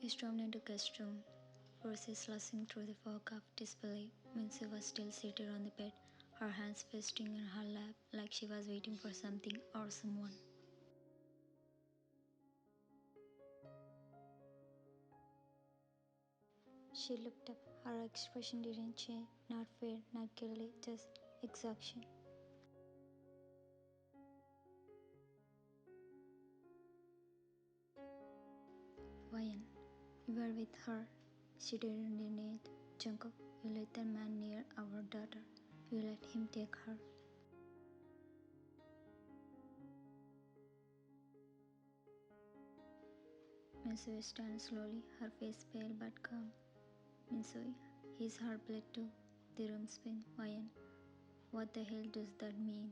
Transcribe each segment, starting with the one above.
He stormed into guest room, forces slashing through the fog of disbelief. Minsu was still seated on the bed, her hands resting in her lap like she was waiting for something or someone. She looked up. Her expression didn't change, not fear, not guilty, just exhaustion. Wayan, you were with her. She didn't need Jungkook. You let that man near our daughter. You let him take her. Minsui stands slowly, her face pale but calm. Minsui, his heart bled too. The room spin. Wayan, what the hell does that mean?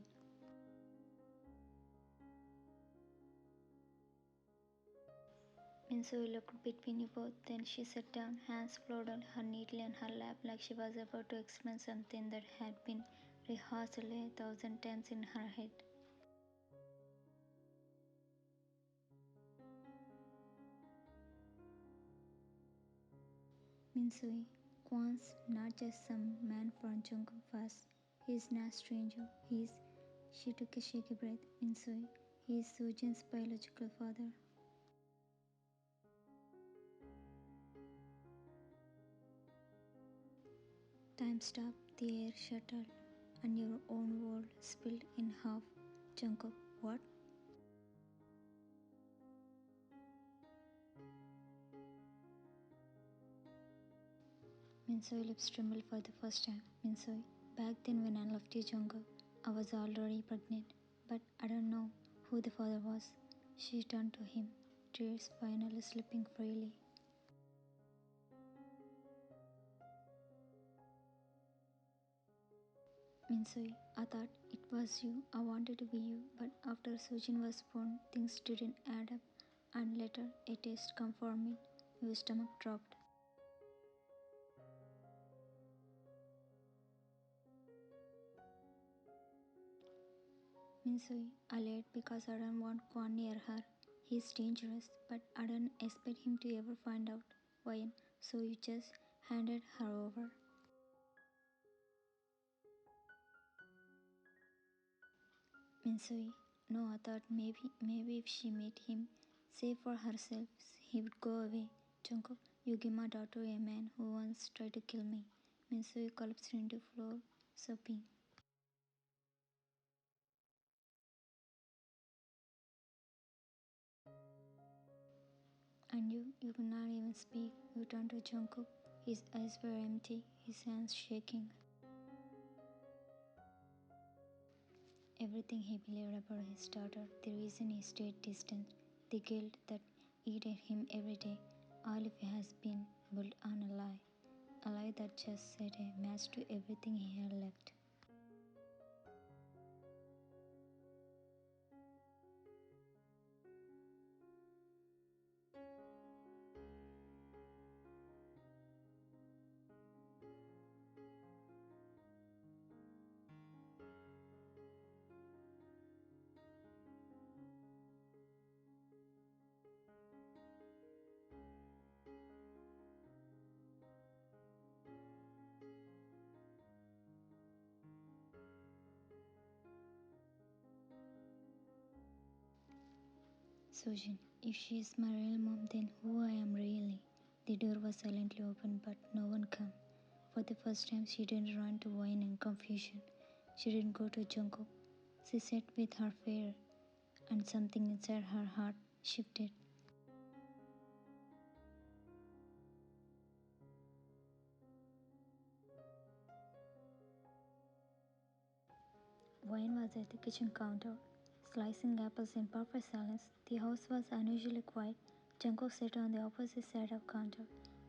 Minsui looked between you both, then she sat down, hands folded her neatly on her lap like she was about to explain something that had been rehearsed 1,000 times in her head. Minsui, Kwan's not just some man from Jungkook Fast. He's not a stranger. She took a shaky breath. Minsui, he is Soojin's biological father. Time stopped, the air shuttled, and your own world split in half. Jungkook, what? Minsoi lips trembled for the first time. Minsoi, back then when I left you, Jungkook, I was already pregnant, but I don't know who the father was. She turned to him, tears finally slipping freely. Minsoi, I thought it was you. I wanted to be you, but after Soojin was born, things didn't add up, and later a test confirmed it. Your stomach dropped. Minsui, I lied because I don't want Kwan near her. He's dangerous, but I don't expect him to ever find out. Why? So you just handed her over. Minsui, no, I thought maybe if she met him, say for herself, he would go away. Jungkook, you give my daughter a man who once tried to kill me. Minsui collapsed into floor, sobbing. And you could not even speak. You turned to Jungkook. His eyes were empty, his hands shaking. Everything he believed about his daughter, the reason he stayed distant, the guilt that ate at him every day, all of it has been built on a lie that just set a match to everything he had left. Soojin, if she is my real mom, then who I am really? The door was silently open, but no one came. For the first time, she didn't run to whine in confusion. She didn't go to Jungkook. She sat with her fear, and something inside her heart shifted. Wayne was at the kitchen counter, slicing apples in perfect silence. The house was unusually quiet. Jungkook sat on the opposite side of the counter,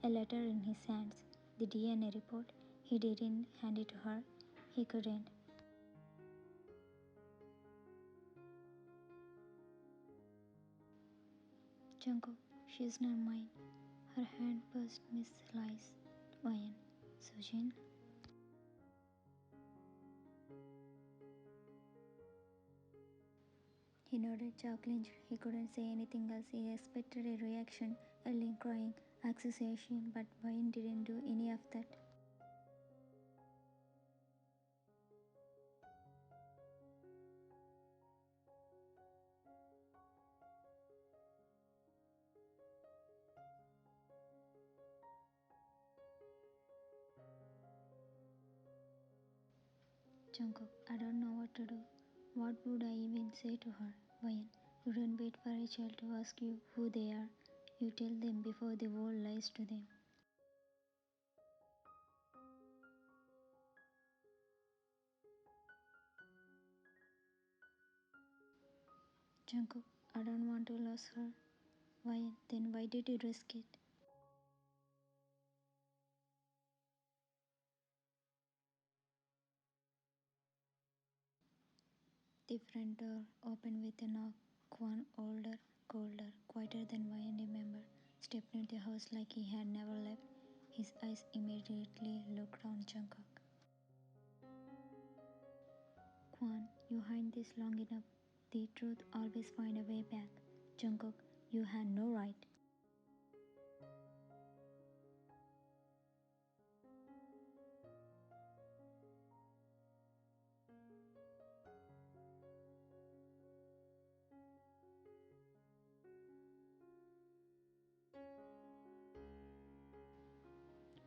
a letter in his hands. The DNA report. He didn't hand it to her. He couldn't. Jungkook, she's not mine. Her hand pushed Miss Lies. Wayne. Soojin. He nodded, jaw clenched. He couldn't say anything else. He expected a reaction, a link crying, accusation, but Wayne didn't do any of that. Jungkook, I don't know what to do. What would I even say to her? Wayne, you don't wait for a child to ask you who they are. You tell them before the world lies to them. Jungkook, I don't want to lose her. Wayne, then why did you risk it? The front door opened with a knock. Kwan, older, colder, quieter than Wayne remembered, stepped into the house like he had never left. His eyes immediately looked on Jungkook. Kwan, you hide this long enough. The truth always find a way back. Jungkook, you had no right.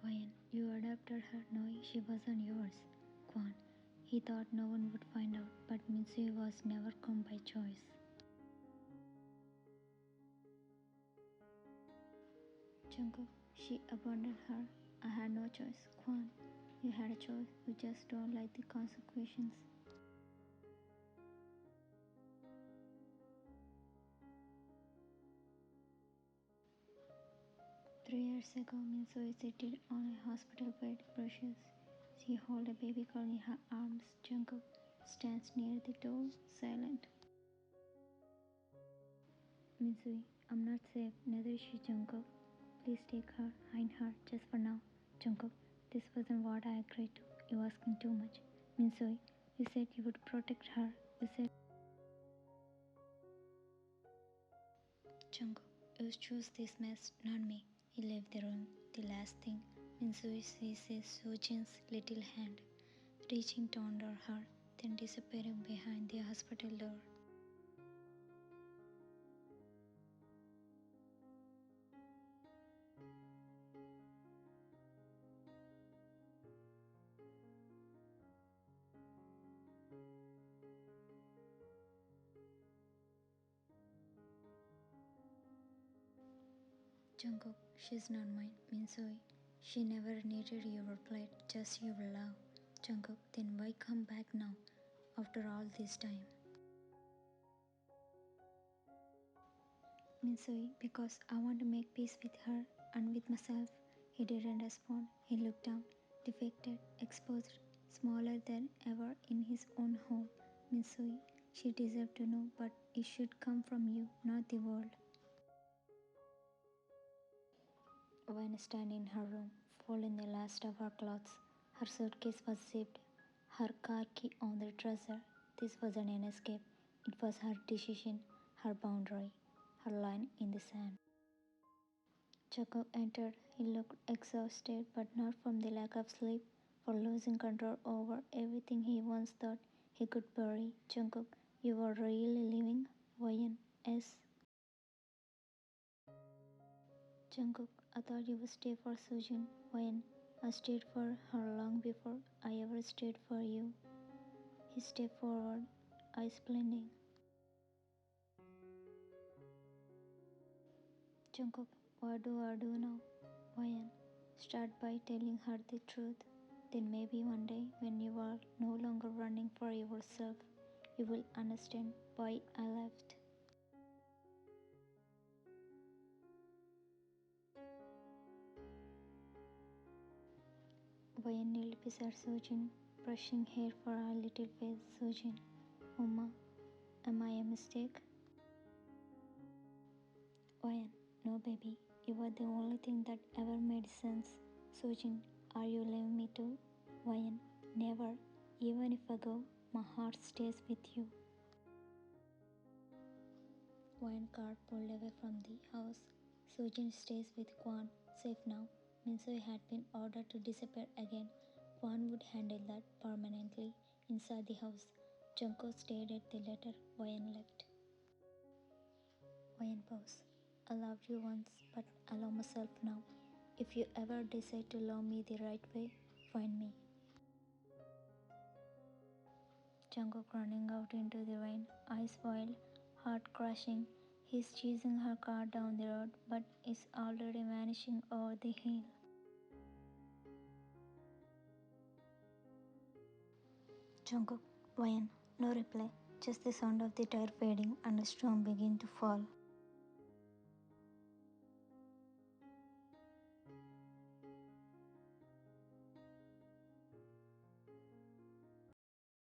Wayne, you adopted her knowing she wasn't yours. Kwan, he thought no one would find out, but Mitsui was never come by choice. Jungkook, she abandoned her. I had no choice. Kwan, you had a choice. You just don't like the consequences. 3 years ago, Minsoo is seated on a hospital bed, brushes. She holds a baby girl in her arms. Jungkook stands near the door, silent. Minsoo, I'm not safe, neither is she, Jungkook. Please take her, hide her, just for now. Jungkook, this wasn't what I agreed to. You're asking too much. Minsoo, you said you would protect her. You said. Jungkook, you chose this mess, not me. He left the room. The last thing Minsoo sees is Soojin's little hand, reaching under her, then disappearing behind the hospital door. Jungkook, she's not mine, Minsoo. She never needed your plate, just your love. Jungkook, then why come back now, after all this time? Minsoo, because I want to make peace with her and with myself. He didn't respond. He looked down, defected, exposed, smaller than ever in his own home. Minsoo, she deserved to know, but it should come from you, not the world. When standing in her room, folding the last of her clothes, her suitcase was zipped, her car key on the dresser. This wasn't an escape, it was her decision, her boundary, her line in the sand. Jacob entered. He looked exhausted, but not from the lack of sleep, for losing control over everything he once thought he could bury. Jungkook, you were really living? Wayne, yes. Jungkook, I thought you would stay for Soojin. Wayne, I stayed for her long before I ever stayed for you. He stepped forward, eyes blending. Jungkook, what do I do now? Wayne, start by telling her the truth. Then maybe one day, when you are no longer running for yourself, you will understand why I left. Wayne kneeled beside Soojin, brushing hair for her little face. Soojin, Mama, am I a mistake? Wayne, no baby, you were the only thing that ever made sense. Soojin, are you leaving me too? Wayne, never. Even if I go, my heart stays with you. Wayne car pulled away from the house. Soojin stays with Kwan. Safe now. Minsoy had been ordered to disappear again. Kwan would handle that permanently inside the house. Junko stared at the letter. Wayan left. Wayan paused. I loved you once, but I love myself now. If you ever decide to love me the right way, find me. Jungkook running out into the rain, eyes wild, heart crashing. He's chasing her car down the road, but is already vanishing over the hill. Jungkook, Wayan, no reply, just the sound of the tire fading and a storm begin to fall.